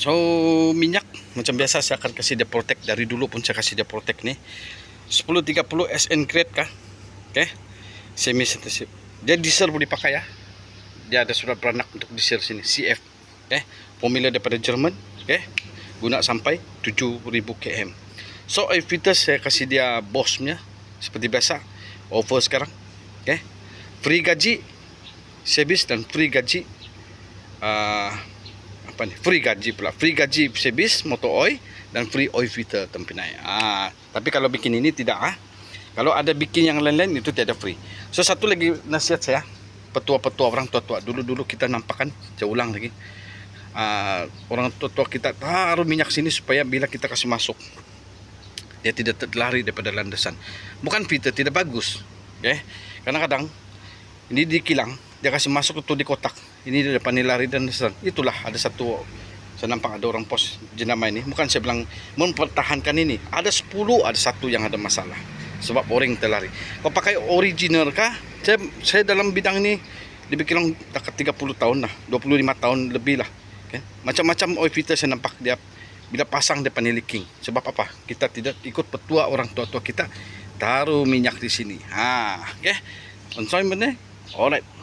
So minyak macam biasa saya akan kasih dia protect. Dari dulu pun saya kasih dia protect nih 1030 SN grade kah. Oke, semi sensitif. Dia diesel boleh dipakai ya. Dia ada surat beranak untuk diesel sini CF. Oke, formula daripada Jerman. Oke, guna sampai 7000 km. So oil filter saya kasih dia Bosch-nya seperti biasa, offer sekarang. Oke, free gaji service dan free gaji free gaji pula, free gaji service motor oil dan free oil filter tempinai. Tapi kalau bikin ini tidak Kalau ada bikin yang lain-lain itu tidak free. So satu lagi nasihat saya, petua-petua orang tua-tua dulu kita nampak kan, saya ulang lagi. Orang tua-tua kita taruh minyak sini supaya bila kita kasih masuk dia tidak terlari daripada landasan. Bukan filter tidak bagus. Okay? Kadang-kadang ini di kilang dia kasih masuk itu di kotak, ini di depan lari dan landasan. Itulah ada satu, saya nampak ada orang pos jenama ini. Bukan saya bilang mempertahankan ini, ada 10 ada satu yang ada masalah sebab orang terlari. Kau pakai original kah? Saya dalam bidang ini lebih kurang dekat 30 tahun lah, 25 tahun lebih lah. Okay? Macam-macam oil filter saya nampak dia bila pasang depan leaking. Sebab apa? Kita tidak ikut petua orang tua-tua kita, taruh minyak di sini. Okay? On time benar? Alright.